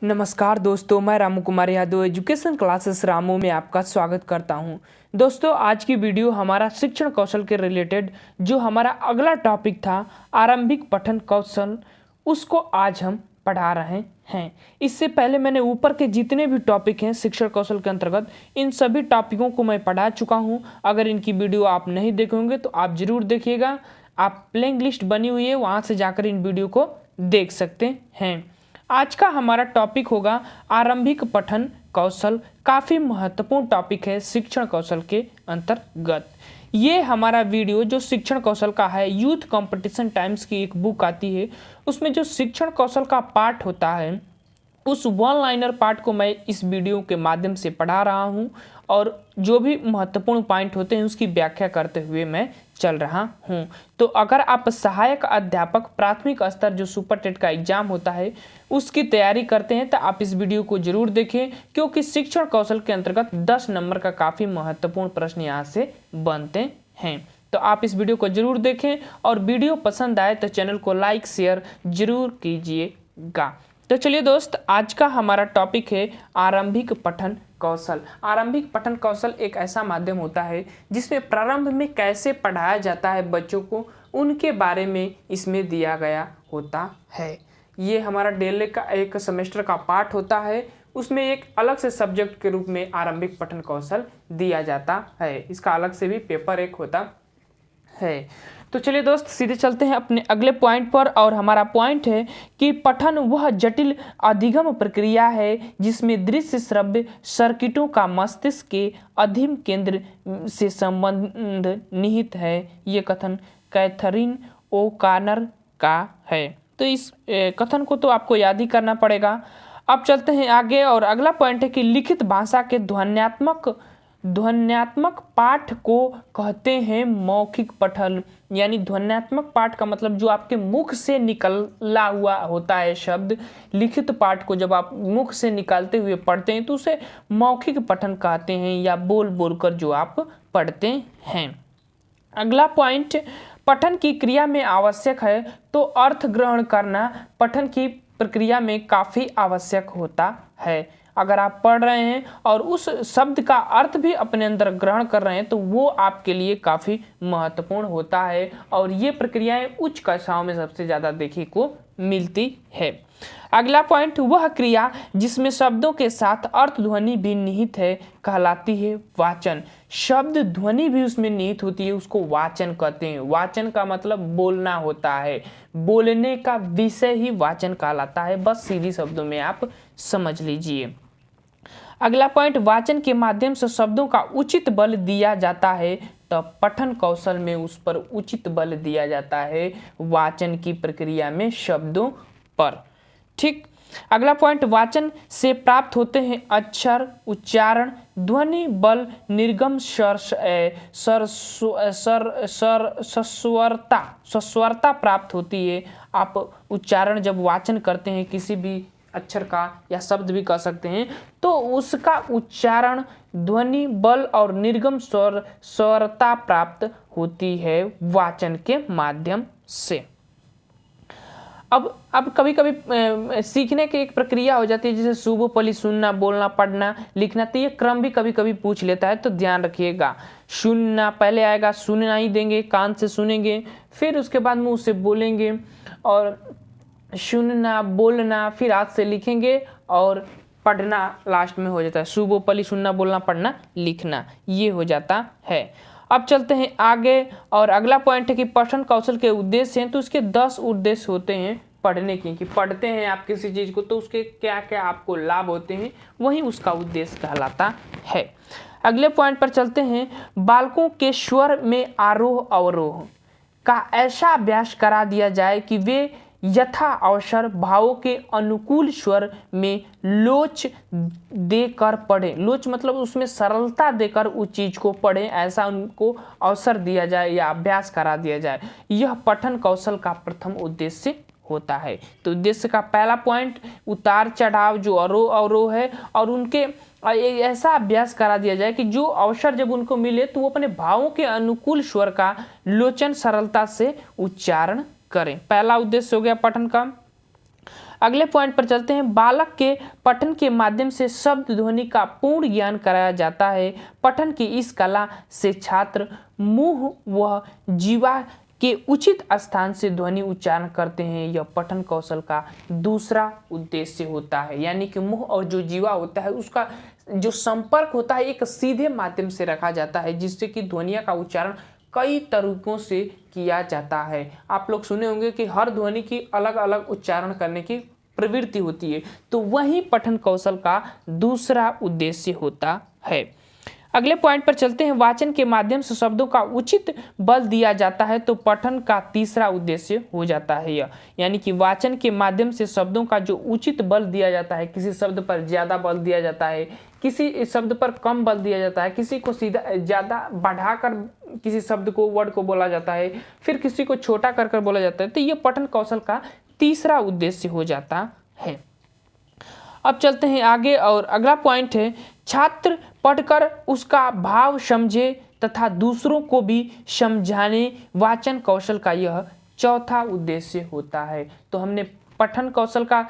नमस्कार दोस्तों, मैं रामू कुमार यादव एजुकेशन क्लासेस रामू में आपका स्वागत करता हूं। दोस्तों, आज की वीडियो हमारा शिक्षण कौशल के रिलेटेड जो हमारा अगला टॉपिक था आरंभिक पठन कौशल, उसको आज हम पढ़ा रहे हैं। इससे पहले मैंने ऊपर के जितने भी टॉपिक हैं शिक्षण कौशल के अंतर्गत, इन सभी टॉपिकों को मैं पढ़ा चुका हूं। अगर इनकी वीडियो आप नहीं देखे होंगे तो आप ज़रूर देखिएगा। आप प्लेइंग लिस्ट बनी हुई है, वहाँ से जाकर इन वीडियो को देख सकते हैं। आज का हमारा टॉपिक होगा आरंभिक पठन कौशल। काफ़ी महत्वपूर्ण टॉपिक है शिक्षण कौशल के अंतर्गत। ये हमारा वीडियो जो शिक्षण कौशल का है, यूथ कंपटीशन टाइम्स की एक बुक आती है, उसमें जो शिक्षण कौशल का पार्ट होता है उस वन लाइनर पार्ट को मैं इस वीडियो के माध्यम से पढ़ा रहा हूँ और जो भी महत्वपूर्ण पॉइंट होते हैं उसकी व्याख्या करते हुए मैं चल रहा हूँ। तो अगर आप सहायक अध्यापक प्राथमिक स्तर जो सुपर टेट का एग्जाम होता है उसकी तैयारी करते हैं तो आप इस वीडियो को जरूर देखें, क्योंकि शिक्षण कौशल के अंतर्गत 10 नंबर का काफ़ी महत्वपूर्ण प्रश्न यहाँ से बनते हैं। तो आप इस वीडियो को जरूर देखें और वीडियो पसंद आए तो चैनल को लाइक शेयर जरूर कीजिएगा। तो चलिए दोस्त, आज का हमारा टॉपिक है आरंभिक पठन कौशल। आरंभिक पठन कौशल एक ऐसा माध्यम होता है जिसमें प्रारंभ में कैसे पढ़ाया जाता है बच्चों को, उनके बारे में इसमें दिया गया होता है। ये हमारा डेली का एक सेमेस्टर का पार्ट होता है, उसमें एक अलग से सब्जेक्ट के रूप में आरंभिक पठन कौशल दिया जाता है। इसका अलग से भी पेपर एक होता है। तो चलिए दोस्त, सीधे चलते हैं अपने अगले पॉइंट पर। और हमारा पॉइंट है कि पठन वह जटिल अधिगम प्रक्रिया है जिसमें दृश्य श्रव्य सर्किटों का मस्तिष्क के अधीन केंद्र से संबंध निहित है। ये कथन कैथरीन ओकानर का है। तो इस कथन को तो आपको याद ही करना पड़ेगा। अब चलते हैं आगे और अगला पॉइंट है कि लिखित भाषा के ध्वन्यात्मक पाठ को कहते हैं मौखिक पठन। यानी ध्वन्यात्मक पाठ का मतलब जो आपके मुख से निकला हुआ होता है शब्द। लिखित पाठ को जब आप मुख से निकालते हुए पढ़ते हैं तो उसे मौखिक पठन कहते हैं, या बोल बोलकर जो आप पढ़ते हैं। अगला पॉइंट, पठन की क्रिया में आवश्यक है तो अर्थ ग्रहण करना पठन की प्रक्रिया में काफ़ी आवश्यक होता है। अगर आप पढ़ रहे हैं और उस शब्द का अर्थ भी अपने अंदर ग्रहण कर रहे हैं तो वो आपके लिए काफ़ी महत्वपूर्ण होता है, और ये प्रक्रियाएं उच्च कक्षाओं में सबसे ज़्यादा देखने को मिलती है। अगला पॉइंट, वह क्रिया जिसमें शब्दों के साथ अर्थ ध्वनि भी निहित है कहलाती है वाचन। शब्द ध्वनि भी उसमें निहित होती है, उसको वाचन कहते हैं। वाचन का मतलब बोलना होता है, बोलने का विषय ही वाचन कहलाता है। बस सीधी शब्दों में आप समझ लीजिए। अगला पॉइंट, वाचन के माध्यम से शब्दों का उचित बल दिया जाता है तो पठन कौशल में उस पर उचित बल दिया जाता है वाचन की प्रक्रिया में शब्दों पर। ठीक। अगला पॉइंट, वाचन से प्राप्त होते हैं अक्षर, उच्चारण, ध्वनि, बल, निर्गम, सस्वरता प्राप्त होती है। आप उच्चारण जब वाचन करते हैं किसी भी अक्षर का या शब्द भी कह सकते हैं तो उसका उच्चारण, ध्वनि, बल और निर्गम स्वरता प्राप्त होती है वाचन के माध्यम से। अब कभी कभी सीखने की एक प्रक्रिया हो जाती है जैसे शुभोपली सुनना, बोलना, पढ़ना, लिखना। तो ये क्रम भी कभी कभी पूछ लेता है, तो ध्यान रखिएगा। सुनना पहले आएगा, सुनना ही देंगे, कान से सुनेंगे, फिर उसके बाद मुंह से बोलेंगे, और सुनना, बोलना, फिर हाथ से लिखेंगे, और पढ़ना लास्ट में हो जाता है। शुभोपली सुनना, बोलना, पढ़ना, लिखना, ये हो जाता है। अब चलते हैं आगे और अगला पॉइंट है कि पठन कौशल के उद्देश्य हैं। तो उसके 10 उद्देश्य होते हैं पढ़ने के, कि पढ़ते हैं आप किसी चीज़ को तो उसके क्या क्या आपको लाभ होते हैं, वही उसका उद्देश्य कहलाता है। अगले पॉइंट पर चलते हैं, बालकों के स्वर में आरोह अवरोह का ऐसा अभ्यास करा दिया जाए कि वे यथा अवसर भावों के अनुकूल स्वर में लोच देकर पढ़े। लोच मतलब उसमें सरलता देकर उस चीज को पढ़े, ऐसा उनको अवसर दिया जाए या अभ्यास करा दिया जाए। यह पठन कौशल का प्रथम उद्देश्य होता है। तो उद्देश्य का पहला पॉइंट, उतार चढ़ाव जो आरोह अवरोह है, और उनके ऐसा अभ्यास करा दिया जाए कि जो अवसर जब उनको मिले तो वो अपने भावों के अनुकूल स्वर का लोचन सरलता से उच्चारण करें। पहला उद्देश्य हो गया पठन का। अगले पॉइंट पर चलते हैं। बालक के पठन के माध्यम से शब्द ध्वनि का पूर्ण ज्ञान कराया जाता है। पठन की इस कला से छात्र मुंह व जीवा के उचित स्थान से ध्वनि उच्चारण करते हैं। यह पठन कौशल का दूसरा उद्देश्य होता है, यानी कि मुंह और जो जीवा होता है उसका जो संपर्क होता है एक सीधे माध्यम से रखा जाता है, जिससे कि ध्वनिया का उच्चारण कई तरीकों से किया जाता है। आप लोग सुने होंगे कि हर ध्वनि की अलग अलग उच्चारण करने की प्रवृत्ति होती है, तो वही पठन कौशल का दूसरा उद्देश्य होता है। अगले पॉइंट पर चलते हैं। वाचन के माध्यम से शब्दों का उचित बल दिया जाता है, तो पठन का तीसरा उद्देश्य हो जाता है यह, यानी कि वाचन के माध्यम से शब्दों का जो उचित बल दिया जाता है, किसी शब्द पर ज़्यादा बल दिया जाता है, किसी शब्द पर कम बल दिया जाता है, किसी को सीधा ज़्यादा बढ़ाकर किसी शब्द को वर्ड को बोला जाता है, फिर किसी को छोटा कर कर बोला जाता है, तो ये पठन कौशल का तीसरा उद्देश्य हो जाता है। अब चलते हैं आगे और अगला पॉइंट है, छात्र पढ़कर उसका भाव समझे तथा दूसरों को भी समझाने वाचन कौशल का यह चौथा उद्देश्य होता है। तो हमने पठन कौशल का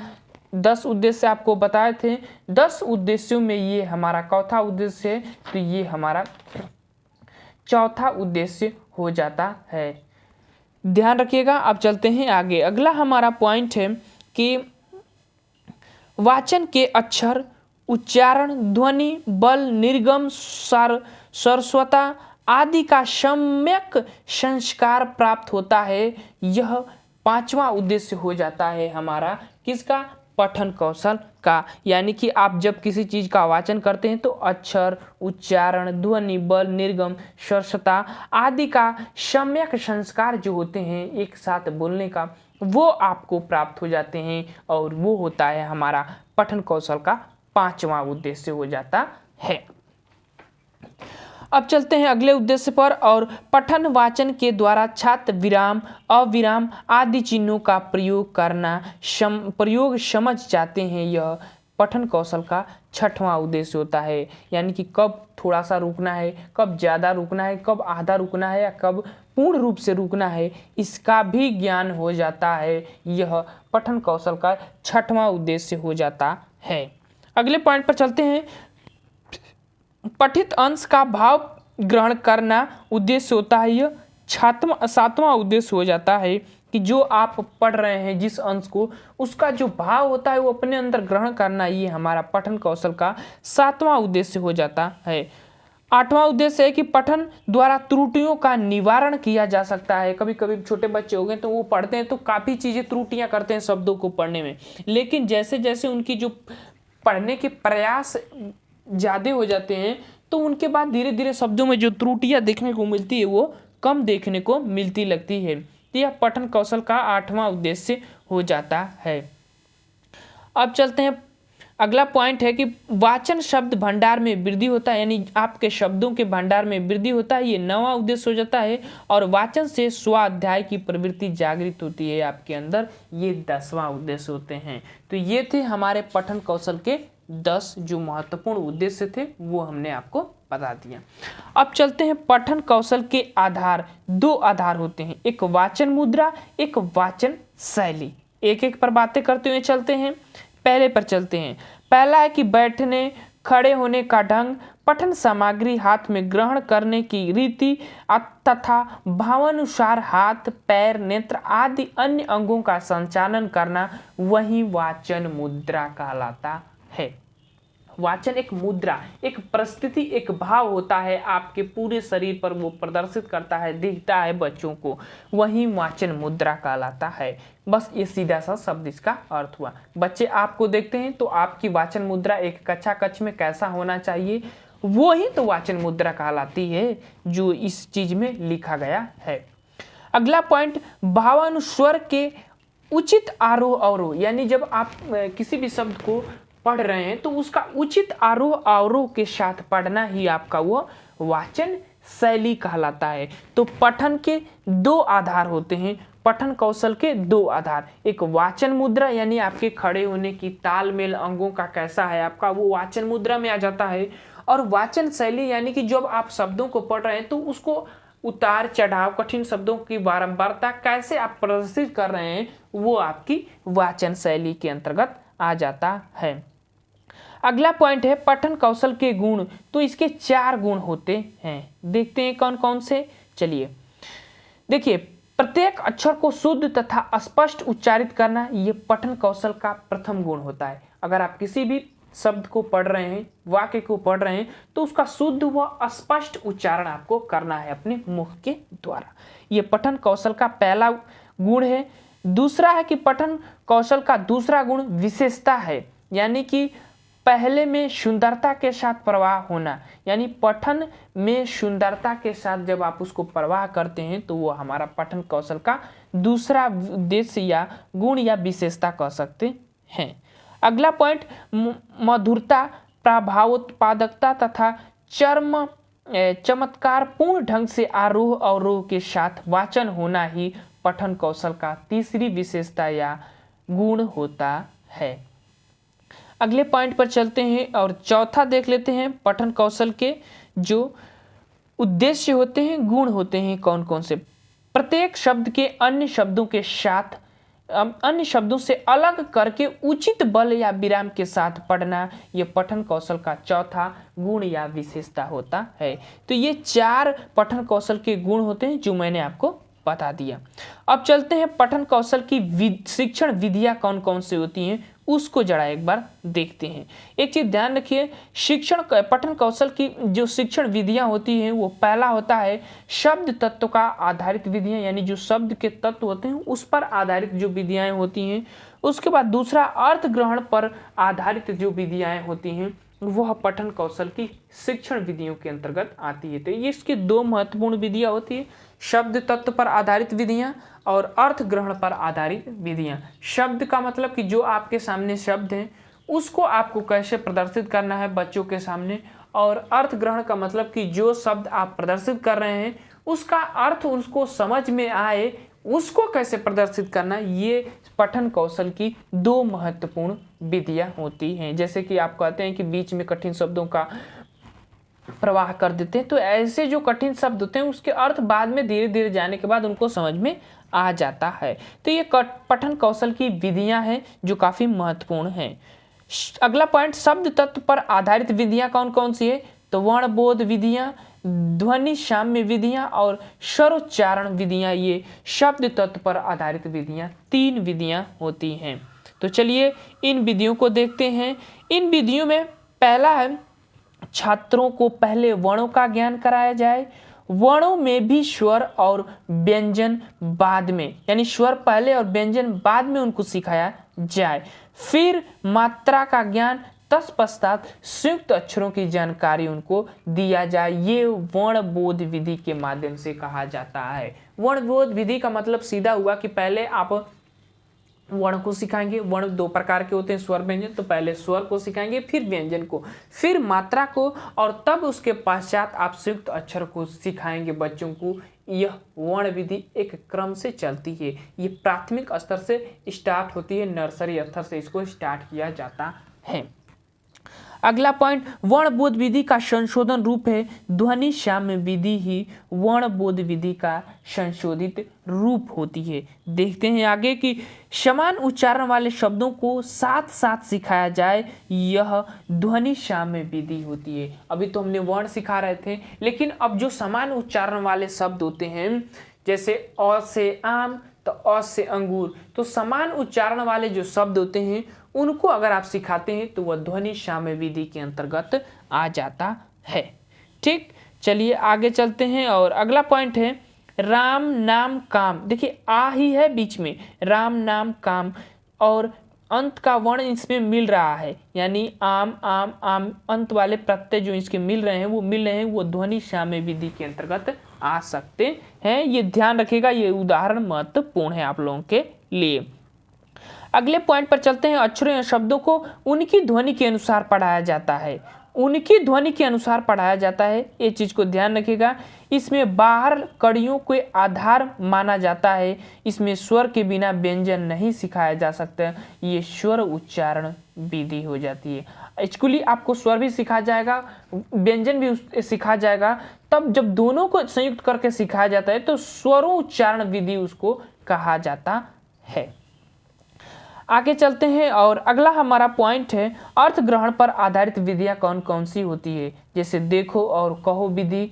10 उद्देश्य आपको बताए थे, 10 उद्देश्यों में ये हमारा चौथा उद्देश्य है, तो ये हमारा चौथा उद्देश्य हो जाता है। ध्यान रखिएगा। अब चलते हैं आगे। अगला हमारा पॉइंट है कि वाचन के अक्षर, उच्चारण, ध्वनि, बल, निर्गम, सरस्वता आदि का सम्यक संस्कार प्राप्त होता है। यह पांचवा उद्देश्य हो जाता है हमारा किसका? पठन कौशल का। यानी कि आप जब किसी चीज का वाचन करते हैं तो अक्षर, उच्चारण, ध्वनि, बल, निर्गम, सरस्वता आदि का सम्यक संस्कार जो होते हैं एक साथ बोलने का, वो आपको प्राप्त हो जाते हैं, और वो होता है हमारा पठन कौशल का पांचवा उद्देश्य हो जाता है। अब चलते हैं अगले उद्देश्य पर। और पठन वाचन के द्वारा छात्र विराम, अविराम आदि चिन्हों का प्रयोग समझ जाते हैं। यह पठन कौशल का छठवां उद्देश्य होता है, यानी कि कब थोड़ा सा रुकना है, कब ज़्यादा रुकना है, कब आधा रुकना है या कब पूर्ण रूप से रुकना है, इसका भी ज्ञान हो जाता है। यह पठन कौशल का छठवां उद्देश्य हो जाता है। अगले पॉइंट पर चलते हैं। पठित अंश का भाव ग्रहण करना उद्देश्य होता है। यह सातवां उद्देश्य हो जाता है कि जो आप पढ़ रहे हैं जिस अंश को, उसका जो भाव होता है वो अपने अंदर ग्रहण करना, ये हमारा पठन कौशल का सातवां उद्देश्य हो जाता है। आठवां उद्देश्य है कि पठन द्वारा त्रुटियों का निवारण किया जा सकता है। कभी कभी छोटे बच्चे हो गए तो वो पढ़ते हैं तो काफ़ी चीज़ें त्रुटियां करते हैं शब्दों को पढ़ने में, लेकिन जैसे जैसे उनकी जो पढ़ने के प्रयास ज़्यादा हो जाते हैं तो उनके बाद धीरे धीरे शब्दों में जो त्रुटियां देखने को मिलती है वो कम देखने को मिलती लगती है। तो यह पठन कौशल का आठवां उद्देश्य हो जाता है। अब चलते हैं, अगला पॉइंट है कि वाचन शब्द भंडार में वृद्धि होता है, यानी आपके शब्दों के भंडार में वृद्धि होता है, ये नवां उद्देश्य हो जाता है। और वाचन से स्वाध्याय की प्रवृत्ति जागृत होती है आपके अंदर, ये 10वां उद्देश्य होते हैं। तो ये थे हमारे पठन कौशल के 10 जो महत्वपूर्ण उद्देश्य थे, वो हमने आपको बता दिया। अब चलते हैं पठन कौशल के आधार, 2 आधार होते हैं, एक वाचन मुद्रा, एक वाचन शैली। एक एक पर बातें करते हुए चलते हैं। पहले पर चलते हैं। पहला है कि बैठने खड़े होने का ढंग, पठन सामग्री हाथ में ग्रहण करने की रीति तथा भावानुसार हाथ, पैर, नेत्र आदि अन्य अंगों का संचालन करना, वही वाचन मुद्रा कहलाता है। वाचन एक मुद्रा, एक परिस्थिति, एक भाव होता है आपके पूरे शरीर पर, वो प्रदर्शित करता है, दिखता है बच्चों को, वही वाचन मुद्रा कहलाता है। बस ये सीधा सा शब्द इसका अर्थ हुआ। बच्चे आपको देखते हैं तो आपकी वाचन मुद्रा एक कक्षा कक्ष में कैसा होना चाहिए, वो ही तो वाचन मुद्रा कहलाती है जो इस चीज में लिखा गया है। अगला पॉइंट, भावानुस्वर के उचित आरोह अवरोह, यानी जब आप किसी भी शब्द को पढ़ रहे हैं तो उसका उचित आरोह अवरोह के साथ पढ़ना ही आपका वो वाचन शैली कहलाता है। तो पठन के 2 आधार होते हैं, पठन कौशल के 2 आधार, एक वाचन मुद्रा यानी आपके खड़े होने की तालमेल अंगों का कैसा है आपका, वो वाचन मुद्रा में आ जाता है। और वाचन शैली यानी कि जब आप शब्दों को पढ़ रहे हैं तो उसको उतार चढ़ाव, कठिन शब्दों की बारंबारता कैसे आप प्रदर्शित कर रहे हैं, वो आपकी वाचन शैली के अंतर्गत आ जाता है। अगला पॉइंट है पठन कौशल के गुण। तो इसके 4 गुण होते हैं, देखते हैं कौन कौन से। चलिए देखिए, प्रत्येक अक्षर को शुद्ध तथा स्पष्ट उच्चारित करना, ये पठन कौशल का प्रथम गुण होता है। अगर आप किसी भी शब्द को पढ़ रहे हैं, वाक्य को पढ़ रहे हैं, तो उसका शुद्ध व स्पष्ट उच्चारण आपको करना है अपने मुख के द्वारा। ये पठन कौशल का पहला गुण है। दूसरा है कि पठन कौशल का दूसरा गुण विशेषता है, यानी कि पहले में सुंदरता के साथ प्रवाह होना, यानी पठन में सुंदरता के साथ जब आप उसको प्रवाह करते हैं तो वो हमारा पठन कौशल का दूसरा उद्देश्य या गुण या विशेषता कह सकते हैं। अगला पॉइंट मधुरता, प्रभावोत्पादकता तथा चमत्कारपूर्ण ढंग से आरोह अवरोह के साथ वाचन होना ही पठन कौशल का तीसरी विशेषता या गुण होता है। अगले पॉइंट पर चलते हैं और चौथा देख लेते हैं पठन कौशल के जो उद्देश्य होते हैं, गुण होते हैं कौन कौन से। प्रत्येक शब्द के अन्य शब्दों के साथ, अन्य शब्दों से अलग करके उचित बल या विराम के साथ पढ़ना, यह पठन कौशल का चौथा गुण या विशेषता होता है। तो ये 4 पठन कौशल के गुण होते हैं जो मैंने आपको बता दिया। अब चलते हैं पठन कौशल की शिक्षण विधियां कौन कौन सी होती हैं, उसको जरा एक बार देखते हैं। एक चीज ध्यान रखिए, पठन कौशल की जो शिक्षण विधियां होती हैं, वो पहला होता है शब्द तत्व का आधारित विधियां, यानी जो शब्द के तत्व होते हैं उस पर आधारित जो विधियां होती हैं। उसके बाद दूसरा अर्थ ग्रहण पर आधारित जो विधियां होती हैं, वह पठन कौशल की शिक्षण विधियों के अंतर्गत आती है। तो ये इसकी 2 महत्वपूर्ण विधियां होती है, शब्द तत्व पर आधारित विधियां और अर्थ ग्रहण पर आधारित विधियां। शब्द का मतलब कि जो आपके सामने शब्द हैं उसको आपको कैसे प्रदर्शित करना है बच्चों के सामने, और अर्थ ग्रहण का मतलब कि जो शब्द आप प्रदर्शित कर रहे हैं उसका अर्थ उसको समझ में आए, उसको कैसे प्रदर्शित करना, ये पठन कौशल की 2 महत्वपूर्ण विधियां होती हैं। जैसे कि आप कहते हैं कि बीच में कठिन शब्दों का प्रवाह कर देते हैं, तो ऐसे जो कठिन शब्द होते हैं उसके अर्थ बाद में धीरे धीरे जाने के बाद उनको समझ में आ जाता है। तो ये पठन कौशल की विधियां हैं जो काफी महत्वपूर्ण हैं। अगला पॉइंट, शब्द तत्व पर आधारित विधियां कौन कौन सी है, तो वर्णबोध विधियां, ध्वनि साम्य विधियां और स्वरोच्चारण विधियां, ये शब्द तत्व पर आधारित विधियां 3 विधियां होती हैं। तो चलिए इन विधियों को देखते हैं। इन विधियों में पहला है छात्रों को पहले वर्णों का ज्ञान कराया जाए, वर्णों में भी स्वर और व्यंजन बाद में, यानी स्वर पहले और व्यंजन बाद में उनको सिखाया जाए। फिर मात्रा का ज्ञान, तत्पश्चात संयुक्त अक्षरों की जानकारी उनको दिया जाए। ये वर्णबोध विधि के माध्यम से कहा जाता है। वर्णबोध विधि का मतलब सीधा हुआ कि पहले आप वर्ण को सिखाएंगे। वर्ण 2 प्रकार के होते हैं, स्वर व्यंजन। तो पहले स्वर को सिखाएंगे, फिर व्यंजन को, फिर मात्रा को, और तब उसके पश्चात आप संयुक्त अक्षर को सिखाएंगे बच्चों को। यह वर्ण विधि एक क्रम से चलती है। ये प्राथमिक स्तर से स्टार्ट होती है, नर्सरी स्तर से इसको स्टार्ट किया जाता है। अगला पॉइंट, वर्णबोध विधि का संशोधन रूप है ध्वनि साम्य विधि ही वर्णबोध विधि का संशोधित रूप होती है। देखते हैं आगे कि समान उच्चारण वाले शब्दों को साथ साथ सिखाया जाए, यह ध्वनि साम्य विधि होती है। अभी तो हमने वर्ण सिखा रहे थे, लेकिन अब जो समान उच्चारण वाले शब्द होते हैं, जैसे अ से आम तो अ से अंगूर, तो समान उच्चारण वाले जो शब्द होते हैं उनको अगर आप सिखाते हैं तो वह ध्वनि साम्य विधि के अंतर्गत आ जाता है। ठीक, चलिए आगे चलते हैं और अगला पॉइंट है राम नाम काम। देखिए आ ही है बीच में, राम नाम काम, और अंत का वर्ण इसमें मिल रहा है, यानी आम आम आम अंत वाले प्रत्यय जो इसके मिल रहे हैं वो ध्वनि साम्य विधि के अंतर्गत आ सकते हैं। ये ध्यान रखिएगा, ये उदाहरण महत्वपूर्ण है आप लोगों के लिए। अगले पॉइंट पर चलते हैं, अक्षरों या शब्दों को उनकी ध्वनि के अनुसार पढ़ाया जाता है। उनकी ध्वनि के अनुसार पढ़ाया जाता है। ये चीज को ध्यान रखिएगा। इसमें बाहर कड़ियों को आधार माना जाता है। इसमें स्वर के बिना व्यंजन नहीं सिखाया जा सकता। ये स्वर उच्चारण विधि हो जाती है। एक्चुअली आपको स्वर भी सिखाया जाएगा, व्यंजन भी सिखाया जाएगा। तब जब दोनों को संयुक्त करके सिखाया जाता है तो स्वरों उच्चारण विधि उसको कहा जाता है। आगे चलते हैं और अगला हमारा पॉइंट है अर्थ ग्रहण पर आधारित विधियां कौन कौन सी होती है। जैसे देखो और कहो विधि,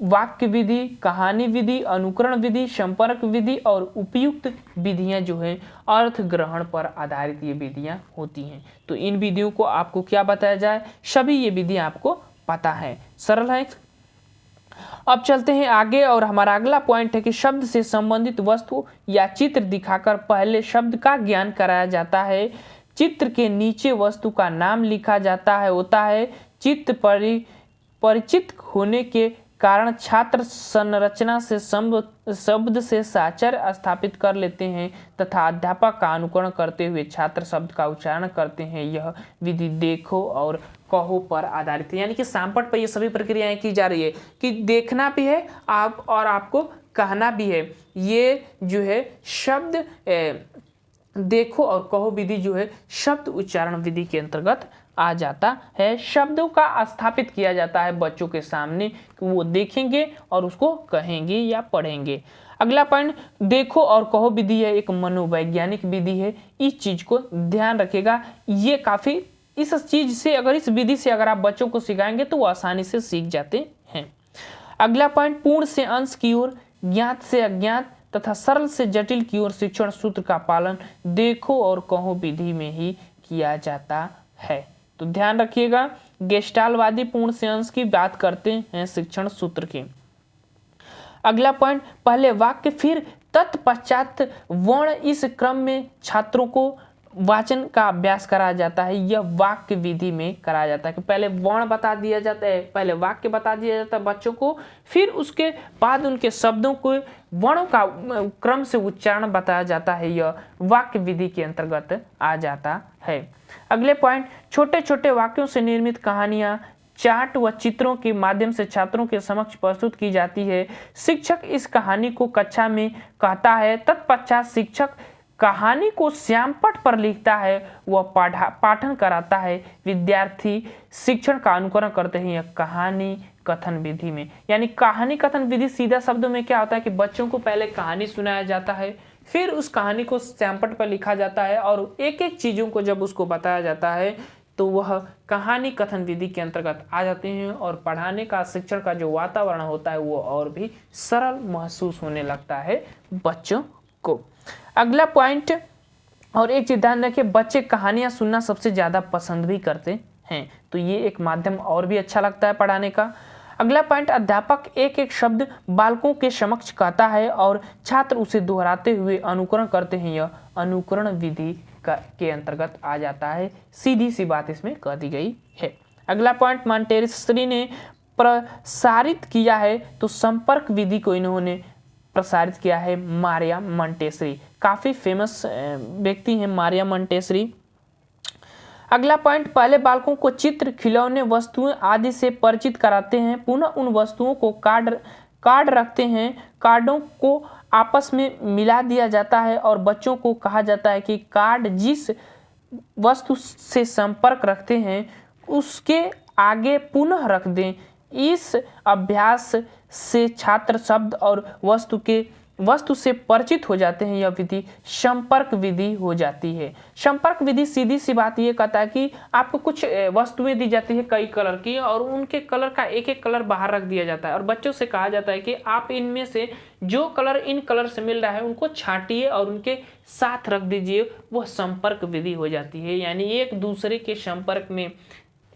वाक्य विधि, कहानी विधि, अनुकरण विधि, संपर्क विधि और उपयुक्त विधियां जो है अर्थ ग्रहण पर आधारित ये विधियां होती हैं। तो इन विधियों को आपको क्या बताया जाए, सभी ये विधियां आपको पता है, सरल है। अब चलते हैं आगे और हमारा अगला पॉइंट है कि शब्द से संबंधित वस्तु या चित्र दिखाकर पहले शब्द का ज्ञान कराया जाता है। चित्र के नीचे वस्तु का नाम लिखा जाता है होता है। चित्र परिचित होने के कारण छात्र संरचना से शब्द से साचर स्थापित कर लेते हैं तथा अध्यापक का अनुकरण करते हुए छात्र शब्द का उच्चारण करते हैं। यह विधि देखो और कहो पर आधारित है, यानी कि सामपट पर ये सभी प्रक्रियाएं की जा रही है कि देखना भी है आप और आपको कहना भी है। ये जो है शब्द देखो और कहो विधि जो है शब्द उच्चारण विधि के अंतर्गत आ जाता है। शब्दों का स्थापित किया जाता है बच्चों के सामने कि वो देखेंगे और उसको कहेंगे या पढ़ेंगे। अगला पॉइंट देखो और कहो विधि है एक मनोवैज्ञानिक विधि है। इस चीज को ध्यान रखिएगा। ये काफी इस चीज से अगर इस विधि से अगर आप बच्चों को सिखाएंगे तो वो आसानी से सीख जाते हैं। अगला पॉइंट पूर्ण से अंश की ओर, ज्ञात से अज्ञात तथा सरल से जटिल की ओर शिक्षण सूत्र का पालन देखो और कहो विधि में ही किया जाता है। तो ध्यान रखिएगा, गेस्टालवादी पूर्ण से अंश की बात करते हैं शिक्षण सूत्र की। अगला पॉइंट पहले वाक्य फिर तत्पश्चात वर्ण, इस क्रम में छात्रों को वाचन का अभ्यास कराया जाता है। यह वाक्य विधि में कराया जाता है कि पहले वर्ण बता दिया जाता है, पहले वाक्य बता दिया जाता है बच्चों को, फिर उसके बाद उनके शब्दों को वर्णों का क्रम से उच्चारण बताया जाता है। यह वाक्य विधि के अंतर्गत आ जाता है। अगले पॉइंट छोटे छोटे वाक्यों से निर्मित कहानियां चार्ट व चित्रों के माध्यम से छात्रों के समक्ष प्रस्तुत की जाती है। शिक्षक इस कहानी को कक्षा में कहता है, तत्पश्चात शिक्षक कहानी को श्यामपट पर लिखता है, वह पाठन कराता है। विद्यार्थी शिक्षण का अनुकरण करते हैं यह कहानी कथन विधि में। यानी कहानी कथन विधि सीधा शब्दों में क्या होता है कि बच्चों को पहले कहानी सुनाया जाता है, फिर उस कहानी को श्यामपट पर लिखा जाता है और एक एक चीजों को जब उसको बताया जाता है तो वह कहानी कथन विधि के अंतर्गत आ जाते हैं और पढ़ाने का शिक्षण का जो वातावरण होता है वो और भी सरल महसूस होने लगता है बच्चों को। अगला पॉइंट और एक चीज ध्यान रखिए, बच्चे कहानियां सुनना सबसे ज्यादा पसंद भी करते हैं, तो ये एक माध्यम और भी अच्छा लगता है पढ़ाने का। अगला पॉइंट अध्यापक एक एक शब्द बालकों के समक्ष कहता है और छात्र उसे दोहराते हुए अनुकरण करते हैं। यह अनुकरण विधि के अंतर्गत आ जाता है। सीधी सी बात इसमें कह दी गई है। अगला पॉइंट मॉन्टेसरी ने प्रसारित किया है, तो संपर्क विधि को इन्होंने प्रसारित किया है मारिया मॉन्टेसरी। काफी फेमस व्यक्ति हैं मारिया मॉन्टेसरी। अगला पॉइंट पहले बालकों को चित्र, खिलौने, वस्तुएं आदि से परिचित कराते हैं, पुनः उन वस्तुओं को कार्ड रखते हैं। कार्डों को आपस में मिला दिया जाता है और बच्चों को कहा जाता है कि कार्ड जिस वस्तु से संपर्क रखते हैं उसके आगे पुनः रख दें। इस अभ्यास से छात्र शब्द और वस्तु से परिचित हो जाते हैं। यह विधि संपर्क विधि हो जाती है। संपर्क विधि सीधी सी बात ये कहता है कि आपको कुछ वस्तुएं दी जाती है कई कलर की और उनके कलर का एक एक कलर बाहर रख दिया जाता है और बच्चों से कहा जाता है कि आप इनमें से जो कलर इन कलर से मिल रहा है उनको छांटिए और उनके साथ रख दीजिए। वह संपर्क विधि हो जाती है। यानी एक दूसरे के संपर्क में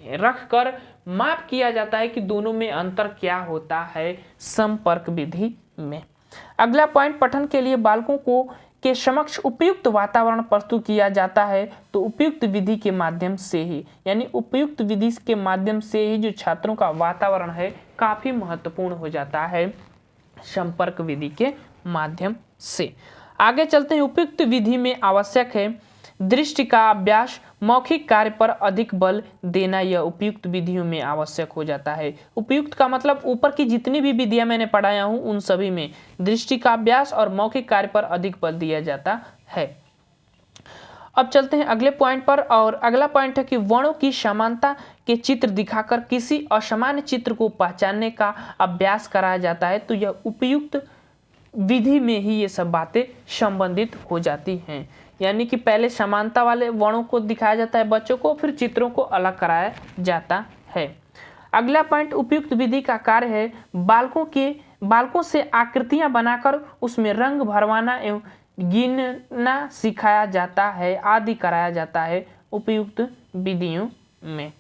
रख कर माप किया जाता है कि दोनों में अंतर क्या होता है संपर्क विधि में। अगला पॉइंट पठन के लिए बालकों को के समक्ष उपयुक्त वातावरण प्रस्तुत किया जाता है, तो उपयुक्त विधि के माध्यम से ही, यानी उपयुक्त विधि के माध्यम से ही जो छात्रों का वातावरण है काफी महत्वपूर्ण हो जाता है संपर्क विधि के माध्यम से। आगे चलते हैं। उपयुक्त विधि में आवश्यक है दृष्टि का अभ्यास, मौखिक कार्य पर अधिक बल देना यह उपयुक्त विधियों में आवश्यक हो जाता है। उपयुक्त का मतलब ऊपर की जितनी भी विधियां मैंने पढ़ाया हूं उन सभी में दृष्टि का अभ्यास और मौखिक कार्य पर अधिक बल दिया जाता है। अब चलते हैं अगले पॉइंट पर, और अगला पॉइंट है कि वर्णों की समानता के चित्र दिखाकर किसी असामान्य चित्र को पहचानने का अभ्यास कराया जाता है। तो यह उपयुक्त विधि में ही ये सब बातें संबंधित हो जाती हैं। यानी कि पहले समानता वाले वर्णों को दिखाया जाता है बच्चों को, फिर चित्रों को अलग कराया जाता है। अगला पॉइंट उपयुक्त विधि का कार्य है बालकों से आकृतियां बनाकर उसमें रंग भरवाना एवं गिनना सिखाया जाता है आदि कराया जाता है उपयुक्त विधियों में।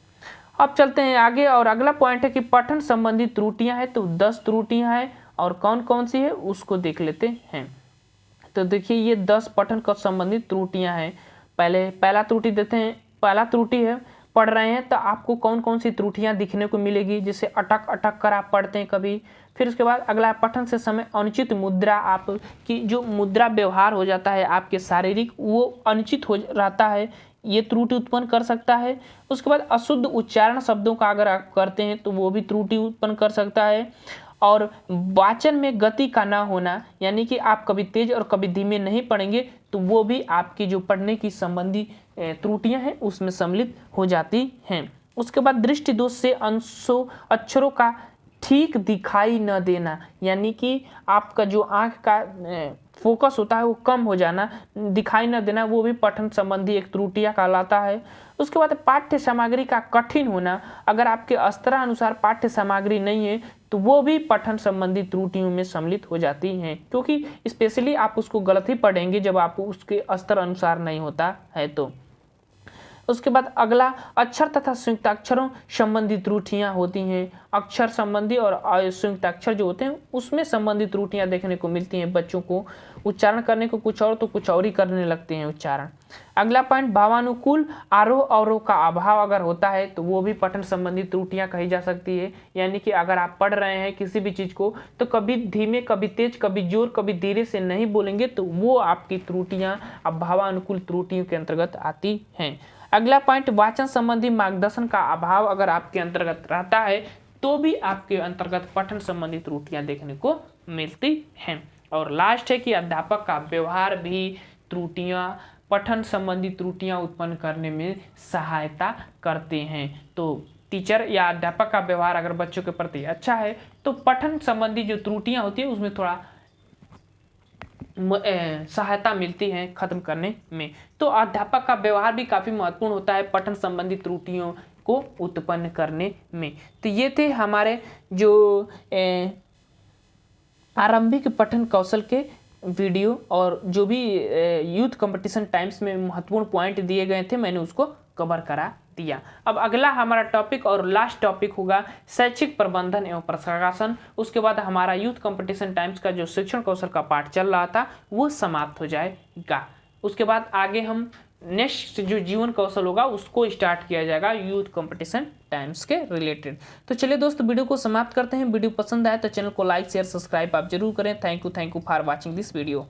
अब चलते हैं आगे, और अगला पॉइंट है कि पठन संबंधी त्रुटियां हैं। तो 10 त्रुटियां हैं और कौन कौन सी है उसको देख लेते हैं। तो देखिए ये 10 पठन का संबंधित त्रुटियां हैं। पहला त्रुटि देते हैं। पहला त्रुटि है, पढ़ रहे हैं तो आपको कौन कौन सी त्रुटियां दिखने को मिलेगी, जैसे अटक अटक कर आप पढ़ते हैं कभी। फिर उसके बाद अगला पठन से समय अनुचित मुद्रा, आपकी जो मुद्रा व्यवहार हो जाता है आपके शारीरिक वो अनुचित हो रहता है, ये त्रुटि उत्पन्न कर सकता है। उसके बाद अशुद्ध उच्चारण शब्दों का अगर आप करते हैं तो वो भी त्रुटि उत्पन्न कर सकता है। और वाचन में गति का ना होना, यानी कि आप कभी तेज और कभी धीमे नहीं पढ़ेंगे तो वो भी आपकी जो पढ़ने की संबंधी त्रुटियां हैं उसमें सम्मिलित हो जाती हैं। उसके बाद दृष्टि दोष से अक्षरों का ठीक दिखाई न देना, यानी कि आपका जो आंख का फोकस होता है वो कम हो जाना, दिखाई न देना, वो भी पठन संबंधी एक त्रुटियां कहलाता है। उसके बाद पाठ्य सामग्री का कठिन होना, अगर आपके स्तरानुसार पाठ्य सामग्री नहीं है तो वो भी पठन संबंधी त्रुटियों में सम्मिलित हो जाती हैं, क्योंकि स्पेशली आप उसको गलत ही पढ़ेंगे जब आप उसके स्तर अनुसार नहीं होता है तो। उसके बाद अगला अक्षर तथा संयुक्ताक्षरों संबंधी त्रुटियां होती हैं। अक्षर संबंधी और संयुक्ताक्षर जो होते हैं उसमें संबंधित त्रुटियां देखने को मिलती हैं। बच्चों को उच्चारण करने को कुछ और तो कुछ और ही करने लगते हैं उच्चारण। अगला पॉइंट भावानुकूल आरोह अवरोह का अभाव अगर होता है तो वो भी पठन संबंधी त्रुटियां कही जा सकती है। यानी कि अगर आप पढ़ रहे हैं किसी भी चीज को तो कभी धीमे कभी तेज कभी जोर कभी धीरे से नहीं बोलेंगे तो वो आपकी त्रुटियां अब भावानुकूल त्रुटियों के अंतर्गत आती हैं। अगला पॉइंट वाचन संबंधी मार्गदर्शन का अभाव अगर आपके अंतर्गत रहता है तो भी आपके अंतर्गत पठन संबंधी त्रुटियां देखने को मिलती हैं। और लास्ट है कि अध्यापक का व्यवहार भी त्रुटियां पठन संबंधी त्रुटियां उत्पन्न करने में सहायता करते हैं। तो टीचर या अध्यापक का व्यवहार अगर बच्चों के प्रति अच्छा है तो पठन संबंधी जो त्रुटियां होती है उसमें थोड़ा सहायता मिलती है खत्म करने में। तो अध्यापक का व्यवहार भी काफ़ी महत्वपूर्ण होता है पठन संबंधी त्रुटियों को उत्पन्न करने में। तो ये थे हमारे जो आरंभिक पठन कौशल के वीडियो, और जो भी यूथ कंपटीशन टाइम्स में महत्वपूर्ण पॉइंट दिए गए थे मैंने उसको कवर करा दिया। अब अगला हमारा टॉपिक और लास्ट टॉपिक होगा शैक्षिक प्रबंधन एवं प्रशासन। उसके बाद हमारा यूथ कंपटीशन टाइम्स का जो शिक्षण कौशल का पाठ चल रहा था वो समाप्त हो जाएगा। उसके बाद आगे हम नेक्स्ट जो जीवन कौशल होगा उसको स्टार्ट किया जाएगा यूथ कंपटीशन टाइम्स के रिलेटेड। तो चलिए दोस्तों वीडियो को समाप्त करते हैं। वीडियो पसंद आए तो चैनल को लाइक शेयर सब्सक्राइब आप जरूर करें। Thank you for watching this video.